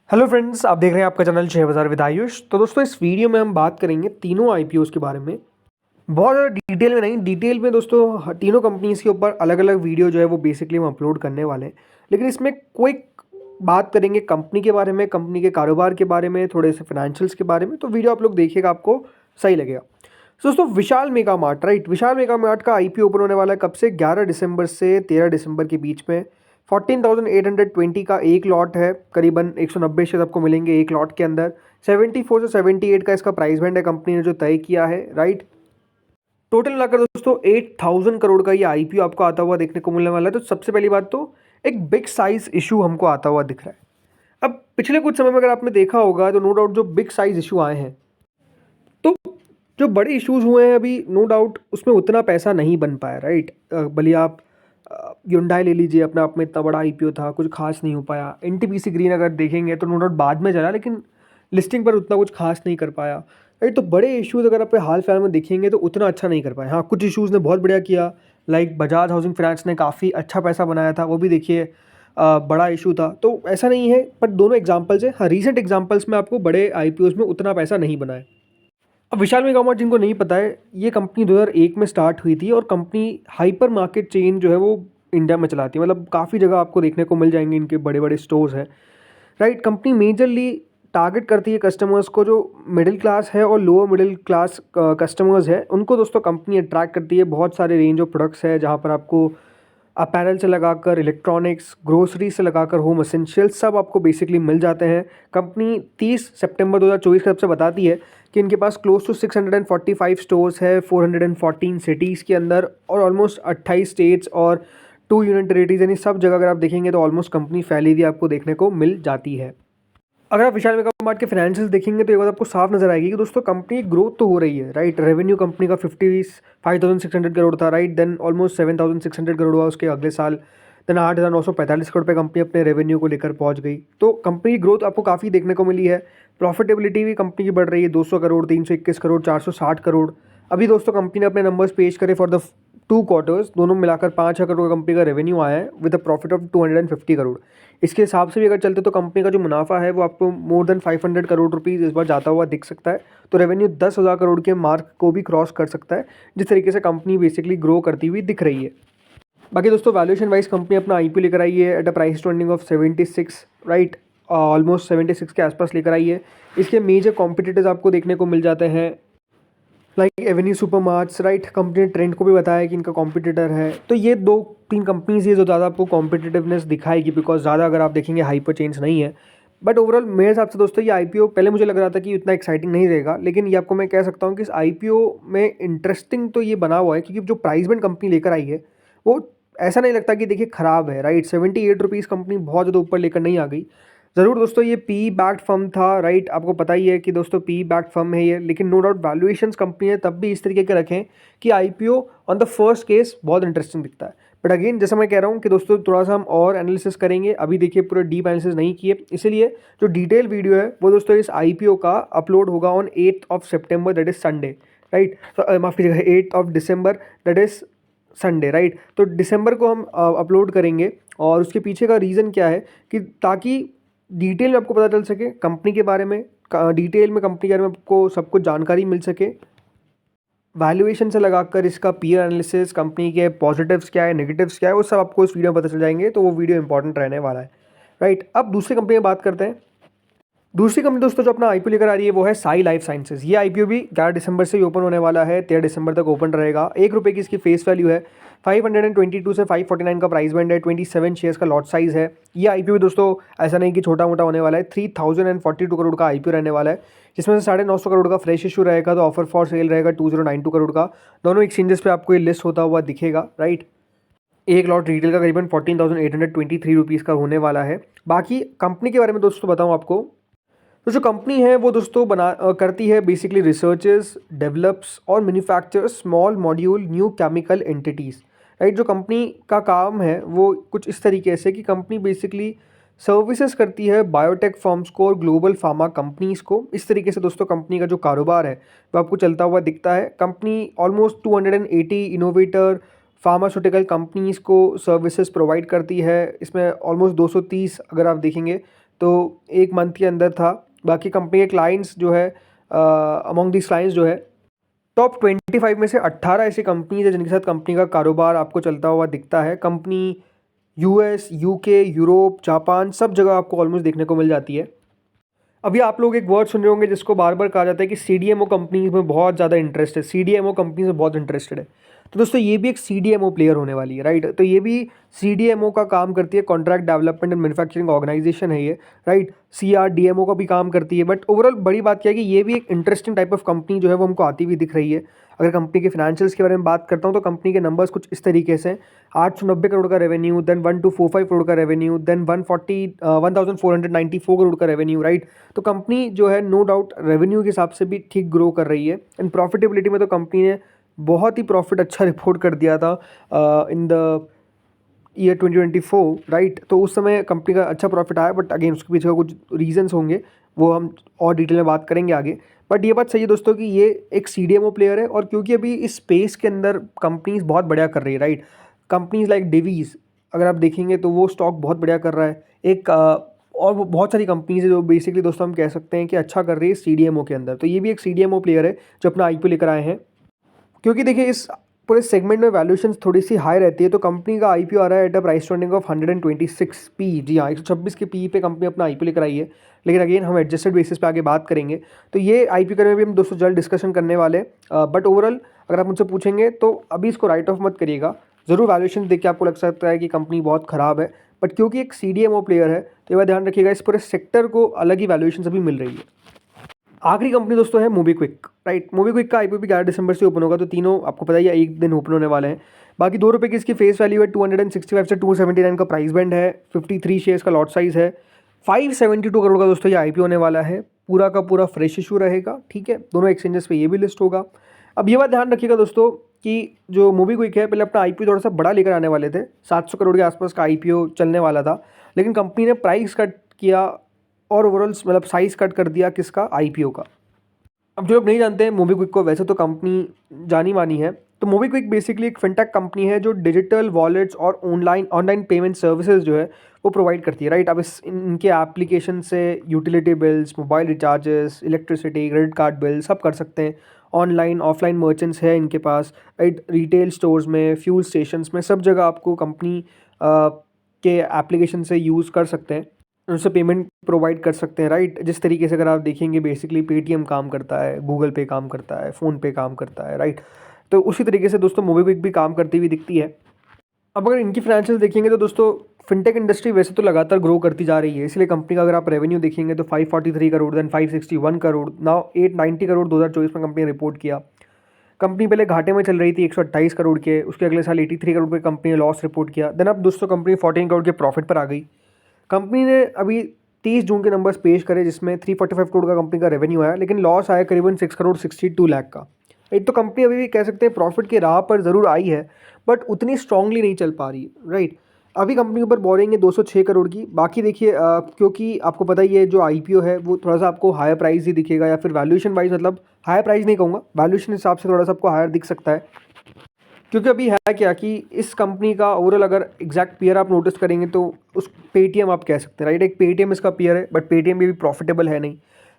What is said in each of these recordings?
Hello friends, आप देख रहे हैं आपका चैनल शेयर बाजार विद आयुष। तो दोस्तों, इस वीडियो में हम बात करेंगे तीनों आईपीओस के बारे में। बहुत ज़्यादा डिटेल में नहीं, डिटेल में दोस्तों तीनों कंपनीज के ऊपर अलग अलग वीडियो जो है वो बेसिकली हम अपलोड करने वाले हैं। लेकिन इसमें कोई बात करेंगे कंपनी के बारे में, कंपनी के कारोबार के बारे में, थोड़े से फाइनेंशियल्स के बारे में। तो वीडियो आप लोग देखिएगा, आपको सही लगेगा। तो दोस्तों, विशाल मेगा मार्ट, राइट, विशाल मेगा मार्ट का आईपीओ ओपन होने वाला है कब से? 11 दिसंबर से 13 दिसंबर के बीच में। 14,820 का एक लॉट है, करीबन 190 शेयर आपको मिलेंगे एक लॉट के अंदर। 74 से 78 का इसका प्राइस बैंड है, कंपनी ने जो तय किया है, राइट। टोटल मिलाकर दोस्तों 8,000 करोड़ का ये आईपीओ आपको आता हुआ देखने को मिलने वाला है। तो सबसे पहली बात तो एक बिग साइज इशू हमको आता हुआ दिख रहा है। अब पिछले कुछ समय में अगर आपने देखा होगा तो नो डाउट जो बिग साइज इशू आए हैं, तो जो बड़े इश्यूज हुए हैं अभी, नो डाउट उसमें उतना पैसा नहीं बन पाया, राइट। भले आप Hyundai ले लीजिए, अपना आप में इतना बड़ा आईपीओ था, कुछ खास नहीं हो पाया। एनटीपीसी ग्रीन अगर देखेंगे तो नो डाउट बाद में चला, लेकिन लिस्टिंग पर उतना कुछ खास नहीं कर पाया, राइट। तो बड़े इश्यूज अगर आप हाल फिलहाल में देखेंगे तो उतना अच्छा नहीं कर पाए। हाँ, कुछ इश्यूज ने बहुत बढ़िया किया, लाइक बजाज हाउसिंग फाइनेंस ने काफ़ी अच्छा पैसा बनाया था, वो भी देखिए बड़ा इशू था। तो ऐसा नहीं है, बट दोनों एग्जाम्पल्स है। हाँ, रीसेंट एग्जाम्पल्स में आपको बड़े आईपीओज में उतना पैसा नहीं बना है। अब विशाल मेगा मार्ट, जिनको नहीं पता है, ये कंपनी 2001 में स्टार्ट हुई थी और कंपनी हाइपर मार्केट चेन जो है वो इंडिया में चलाती है। मतलब काफ़ी जगह आपको देखने को मिल जाएंगे इनके बड़े बड़े स्टोर्स हैं, राइट। कंपनी मेजरली टारगेट करती है कस्टमर्स को जो मिडिल क्लास है और लोअर मिडिल क्लास कस्टमर्स है, उनको दोस्तों कंपनी अट्रैक्ट करती है। बहुत सारे रेंज ऑफ प्रोडक्ट्स है, जहाँ पर आपको अपैरल से लगाकर इलेक्ट्रॉनिक्स, ग्रोसरी से लगाकर होम एसेंशियल्स सब आपको बेसिकली मिल जाते हैं। कंपनी 30 सितंबर 2024 के तरफ से बताती है कि इनके पास क्लोज टू 645 स्टोर्स है 414 सिटीज़ के अंदर, और ऑलमोस्ट 28 स्टेट्स और 2 यूनियन टेरिटरीज, यानी सब जगह अगर आप देखेंगे तो ऑलमोस्ट कंपनी फैली हुई आपको देखने को मिल जाती है। अगर आप विशाल मेगा मार्ट के फाइनेंशियल्स देखेंगे तो एक बात आपको साफ नजर आएगी कि दोस्तों कंपनी ग्रोथ तो हो रही है, राइट। रेवेन्यू कंपनी का 55,600 करोड़ था, राइट। देन ऑलमोस्ट 7,600 करोड़ हुआ उसके अगले साल। देन 8,945 करोड़ पे कंपनी अपने रेवेन्यू को लेकर पहुंच गई। तो कंपनी की ग्रोथ आपको काफ़ी देखने को मिली है। प्रॉफिटेबिलिटी भी कंपनी की बढ़ रही है, 200 करोड़, 321 करोड़, 460 करोड़। अभी दोस्तों कंपनी ने अपने नंबर्स पेश करे फॉर द 2 क्वार्टर्स, दोनों मिलाकर 5,000 करोड़ कंपनी का रेवेन्यू आया है with a profit of 250 crore. इसके हिसाब से भी अगर चलते तो कंपनी का जो मुनाफा है वो आपको मोर देन 500 करोड़ रुपीज़ इस बार जाता हुआ दिख सकता है। तो रेवेन्यू 10,000 करोड़ के मार्क को भी क्रॉस कर सकता है, जिस तरीके से कंपनी बेसिकली ग्रो करती हुई दिख रही है। बाकी दोस्तों, वैल्यूएशन वाइज कंपनी अपना आईपीओ लेकर आई है at a price to earning of 76, right. Almost 76 के आसपास लेकर आई है। इसके मेजर कॉम्पिटिटर्स आपको देखने को मिल जाते हैं, like Avenue Supermarts, right. Company ने ट्रेंड को भी बताया कि इनका कॉम्पिटिटर है। तो ये 2-3 कंपनीज ये जो ज़्यादा आपको कॉम्पिटिटिवनेस दिखाएगी, बिकॉज ज़्यादा अगर आप देखेंगे हाइपर चेंज नहीं है। बट ओवरऑल मेरे हिसाब से दोस्तों ये आईपीओ, पहले मुझे लग रहा था कि उतना एक्साइटिंग नहीं रहेगा, लेकिन ये आपको मैं कह सकता हूँ कि इस आईपीओ में इंटरेस्टिंग तो ये बना हुआ है, क्योंकि जो प्राइस बैंड कंपनी लेकर आई है वो ऐसा नहीं लगता कि देखिए ख़राब है, राइट। 78 रुपीज़ कंपनी बहुत ज़्यादा ऊपर लेकर नहीं आ गई। ज़रूर दोस्तों, ये पी बैक्ड फर्म था, राइट। आपको पता ही है कि दोस्तों पी बैक्ड फर्म है ये, लेकिन नो डाउट वैल्यूएशंस कंपनी है तब भी इस तरीके के रखें कि IPO on the first case बहुत इंटरेस्टिंग दिखता है। बट अगेन, जैसा मैं कह रहा हूँ कि दोस्तों थोड़ा सा हम और एनालिसिस करेंगे, अभी देखिए पूरे डीप एनालिसिस नहीं किए, इसीलिए जो डिटेल वीडियो है वो दोस्तों इस आईपीओ का अपलोड होगा on 8 September, that is Sunday, right. तो माफ़ कीजिएगा, 8 दिसंबर, दैट इज संडे, राइट। तो दिसंबर को हम अपलोड करेंगे, और उसके पीछे का रीज़न क्या है कि ताकि डिटेल में आपको पता चल सके कंपनी के बारे में, डिटेल में कंपनी के बारे में आपको सब कुछ जानकारी मिल सके, वैल्यूएशन से लगाकर इसका पीयर एनालिसिस, कंपनी के पॉजिटिव्स क्या है, नेगेटिव्स क्या है, वो सब आपको इस वीडियो में पता चल जाएंगे। तो वो वीडियो इंपॉर्टेंट रहने वाला है, राइट। अब दूसरी कंपनी में बात करते हैं। दूसरी कंपनी दोस्तों जो अपना आईपीओ लेकर आ रही है वो है साई लाइफ साइंसेज। ये आईपीओ भी 11 दिसंबर से ही ओपन होने वाला है, 13 दिसंबर तक ओपन रहेगा। ₹1 की इसकी फेस वैल्यू है। 522 से 549 का प्राइस बैंड है। 27 शेयर्स का लॉट साइज है। ये आईपीओ दोस्तों ऐसा नहीं कि छोटा मोटा होने वाला है, 3042 करोड़ का आईपीओ रहने वाला है, जिसमें से 950 करोड़ का फ्रेश इशू रहेगा, तो ऑफर फॉर सेल रहेगा 2092 करोड़ का। दोनों एक्सचेंजेस पे आपको ये लिस्ट होता हुआ दिखेगा, राइट। एक लॉट रिटेल का करीबन 14,823 रुपीज़ का होने वाला है। बाकी कंपनी के बारे में दोस्तों बताऊँ आपको, तो जो कंपनी है वो दोस्तों करती है बेसिकली रिसर्चेस, डेवलप्स और manufacture small module new chemical entities, right. जो कंपनी का काम है वो कुछ इस तरीके से कि कंपनी बेसिकली सर्विसेज करती है बायोटेक फर्म्स को और ग्लोबल फार्मा कंपनीज़ को। इस तरीके से दोस्तों कंपनी का जो कारोबार है वो आपको चलता हुआ दिखता है। Company almost 280 innovator pharmaceutical companies को सर्विसेज प्रोवाइड करती है। इसमें ऑलमोस्ट 230 अगर आप देखेंगे तो 1 मंथ के अंदर था। बाकी कंपनी के क्लाइंट्स जो है अमॉन्ग दिस क्लाइंट्स जो है टॉप 25 में से 18 ऐसी कंपनीज है जिनके साथ कंपनी का कारोबार आपको चलता हुआ दिखता है। Company US, UK, Europe, Japan सब जगह आपको ऑलमोस्ट देखने को मिल जाती है। अभी आप लोग एक वर्ड सुन रहे होंगे जिसको बार बार कहा जाता है कि सीडीएमओ कंपनीज में बहुत ज़्यादा इंटरेस्ट है, सीडीएमओ कंपनीज में बहुत इंटरेस्टेड है। तो दोस्तों ये भी एक सीडीएमओ प्लेयर होने वाली है, राइट। तो ये भी सीडीएमओ का काम करती है, contract development and manufacturing organisation है ये, राइट। सीआरडीएमओ का भी काम करती है। बट ओवरऑल बड़ी बात क्या है कि ये भी एक इंटरेस्टिंग टाइप ऑफ कंपनी जो है वो हमको आती हुई दिख रही है। अगर कंपनी के फाइनेंशियल्स के बारे में बात करता हूँ तो कंपनी के नंबर्स कुछ इस तरीके से 890 करोड़ का रेवेन्यू, देन 1245 करोड़ का रेवेन्यू, देन 1494 करोड़ का रेवेन्यू, राइट। तो कंपनी जो है नो डाउट रेवेन्यू के हिसाब से भी ठीक ग्रो कर रही है। एंड प्रॉफिटेबिलिटी में तो कंपनी ने बहुत ही प्रॉफिट अच्छा रिपोर्ट कर दिया था इन द ईयर 2024, राइट। तो उस समय कंपनी का अच्छा प्रॉफिट आया, बट अगेन उसके पीछे का कुछ रीजंस होंगे, वो हम और डिटेल में बात करेंगे आगे। बट ये बात सही है दोस्तों कि ये एक सीडीएमओ प्लेयर है, और क्योंकि अभी इस स्पेस के अंदर कंपनीज बहुत बढ़िया कर रही है, राइट। कंपनीज लाइक डिवीज अगर आप देखेंगे तो वो स्टॉक बहुत बढ़िया कर रहा है। एक और वो बहुत सारी कंपनीज है जो बेसिकली दोस्तों हम कह सकते हैं कि अच्छा कर रही है सीडीएमओ के अंदर। तो ये भी एक सीडीएमओ प्लेयर है जो अपना आईपीओ लेकर आए हैं। क्योंकि देखिए इस पूरे सेगमेंट में वैल्यूएशन थोड़ी सी हाई रहती है, तो कंपनी का आईपीओ आ रहा है at a price to earning of 126 P. जी हाँ, 126 के पी पे कंपनी अपना आईपीओ लेकर आई है। लेकिन अगेन हम एडजस्टेड बेसिस पे आगे बात करेंगे। तो ये आईपीओ करने में भी हम दोस्तों जल्द डिस्कशन करने वाले हैं। बट ओवरऑल अगर आप मुझसे पूछेंगे तो अभी इसको राइट ऑफ मत करिएगा। ज़रूर वैल्यूएशन देख के आपको लग सकता है कि कंपनी बहुत ख़राब है, बट क्योंकि एक सीडीएमओ प्लेयर है तो ये बात ध्यान रखिएगा, इस पूरे सेक्टर को अलग ही वैल्यूएशन अभी मिल रही है। आखिरी कंपनी दोस्तों है मोबीक्विक, राइट। मोबीक्विक का आईपीओ भी 11 दिसंबर से ओपन होगा, तो तीनों आपको पता ही है एक दिन ओपन होने वाले हैं। बाकी ₹2 की इसकी फेस वैल्यू है, 265 से 279 का प्राइस बैंड है, 53 शेयर्स का लॉट साइज है, 572 करोड़ का दोस्तों ये आईपीओ होने वाला है। पूरा का पूरा फ्रेश इशू रहेगा, ठीक है। दोनों एक्सचेंजेस पे ये भी लिस्ट होगा। अब ये बात ध्यान रखिएगा दोस्तों कि जो मोबीक्विक है पहले अपना आईपीओ थोड़ा सा बड़ा लेकर आने वाले थे, 700 करोड़ के आसपास का आईपीओ चलने वाला था, लेकिन कंपनी ने प्राइस कट किया और ओवरऑल मतलब साइज कट कर दिया किसका, आईपीओ का। अब जो लोग नहीं जानते हैं मोबीक्विक को, वैसे तो कंपनी जानी मानी है। तो मोबीक्विक बेसिकली एक फिनटेक कंपनी है जो डिजिटल वॉलेट्स और ऑनलाइन पेमेंट सर्विसेज जो है वो प्रोवाइड करती है, राइट। अब इनके एप्लीकेशन से utility bills, mobile recharges, electricity, credit card bill सब कर सकते हैं। ऑनलाइन ऑफलाइन मर्चेंट्स है इनके पास, राइट। रिटेल स्टोर्स में, फ्यूल स्टेशंस में, सब जगह आपको कंपनी के एप्लीकेशन से यूज़ कर सकते हैं, उनसे पेमेंट प्रोवाइड कर सकते हैं, राइट। जिस तरीके से अगर आप देखेंगे बेसिकली पेटीएम काम करता है, गूगल पे काम करता है, फ़ोन पे काम करता है, राइट। तो उसी तरीके से दोस्तों मोबीक्विक भी काम करती हुई दिखती है। अब अगर इनकी फाइनेंशियल देखेंगे तो दोस्तों फिनटेक इंडस्ट्री वैसे तो लगातार ग्रो करती जा रही है, इसलिए कंपनी का अगर आप रेवेन्यू देखेंगे तो 543 करोड़, देन 561 करोड़, नाउ 890 करोड़ 2024 में कंपनी ने रिपोर्ट किया। कंपनी पहले घाटे में चल रही थी 128 करोड़ के, उसके अगले साल 83 करोड़ पे कंपनी ने लॉस रिपोर्ट किया। देन अब दोस्तों कंपनी 14 करोड़ के प्रॉफिट पर आ गई। कंपनी ने अभी 30 जून के नंबर्स पेश करे जिसमें 345 करोड़ का कंपनी का रेवेन्यू आया, लेकिन लॉस आया करीबन 6 करोड़ 62 लाख का। एक तो कंपनी अभी भी कह सकते हैं प्रॉफिट की राह पर ज़रूर आई है, बट उतनी स्ट्रांगली नहीं चल पा रही है, राइट। अभी कंपनी के ऊपर बोरिंग है 206 करोड़ की। बाकी देखिए क्योंकि आपको पता ही है जो आईपीओ है वो थोड़ा सा आपको हायर प्राइस ही दिखेगा, या फिर वैल्यूएशन वाइज, मतलब हायर प्राइस नहीं कहूँगा, वैल्यूएशन हिसाब से थोड़ा सा आपको हायर दिख सकता है। क्योंकि अभी है क्या कि इस कंपनी का ओवरऑल अगर एग्जैक्ट पीयर आप नोटिस करेंगे तो उस पेटीएम आप कह सकते हैं, राइट। एक पेटीएम इसका पीयर है, बट पेटीएम भी प्रॉफिटेबल है नहीं।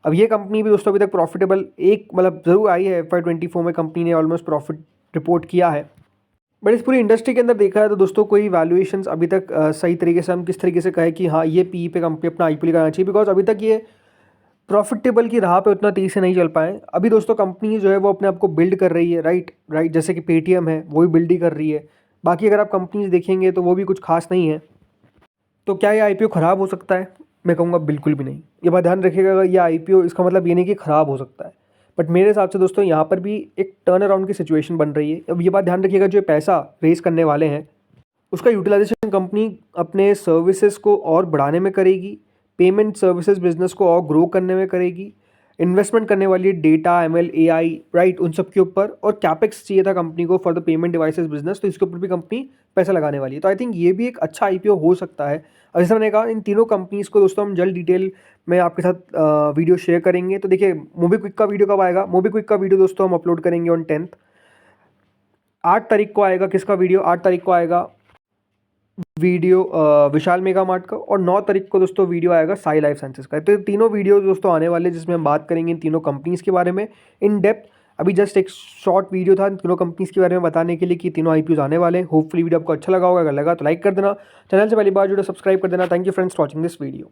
अब ये कंपनी भी दोस्तों अभी तक प्रॉफिटेबल एक मतलब ज़रूर आई है, FY24 में कंपनी ने ऑलमोस्ट प्रॉफिट रिपोर्ट किया है। बट इस पूरी इंडस्ट्री के अंदर देखा है तो दोस्तों कोई वैल्यूएशंस अभी तक सही तरीके से हम किस तरीके से कहें कि हाँ ये पी पे कंपनी अपना आईपीओ लगाना चाहिए, बिकॉज अभी तक ये प्रॉफिटेबल की राह पे उतना तेज़ी से नहीं चल पाए। अभी दोस्तों कंपनी जो है वो अपने आप को बिल्ड कर रही है, राइट। जैसे कि पेटीएम है वो भी बिल्ड ही कर रही है। बाकी अगर आप कंपनीज देखेंगे तो वो भी कुछ खास नहीं है। तो क्या ये आईपीओ ख़राब हो सकता है? मैं कहूँगा बिल्कुल भी नहीं। ये बात ध्यान रखिएगा, ये आईपीओ इसका मतलब ये नहीं कि ख़राब हो सकता है, बट मेरे हिसाब से दोस्तों यहाँ पर भी एक टर्न अराउंड की सिचुएशन बन रही है। अब ये बात ध्यान रखिएगा, जो पैसा रेस करने वाले हैं उसका यूटिलाइजेशन कंपनी अपने सर्विसेज को और बढ़ाने में करेगी, पेमेंट सर्विसेज बिजनेस को और ग्रो करने में करेगी, इन्वेस्टमेंट करने वाली है डेटा, एमएल, एआई, राइट, उन सब के ऊपर। और कैपेक्स चाहिए था कंपनी को for the payment devices business, तो इसके ऊपर भी कंपनी पैसा लगाने वाली है। तो आई थिंक ये भी एक अच्छा आईपीओ हो सकता है। और जैसे मैंने कहा इन तीनों कंपनीज़ को दोस्तों हम जल्द डिटेल में आपके साथ वीडियो शेयर करेंगे। तो देखिए मोबीक्विक का वीडियो कब आएगा? मोबीक्विक का वीडियो दोस्तों हम अपलोड करेंगे ऑन 10th, 8 तारीख को आएगा। किसका वीडियो? 8 तारीख को आएगा वीडियो विशाल मेगा मार्ट का, और 9 तारीख को दोस्तों वीडियो आएगा साई लाइफ साइंसेज का। तो ये तीनों वीडियो दोस्तों आने वाले, जिसमें हम बात करेंगे इन तीनों कंपनीज़ के बारे में इन डेप्थ। अभी जस्ट एक शॉर्ट वीडियो था इन तीनों कंपनीज़ के बारे में बताने के लिए कि तीनों आईपीओ आने वाले हैं। होपफुली वीडियो आपको अच्छा लगा होगा, अगर लगा तो लाइक कर देना, चैनल से पहली बार जुड़े सब्सक्राइब कर देना। Thank you friends for watching this video.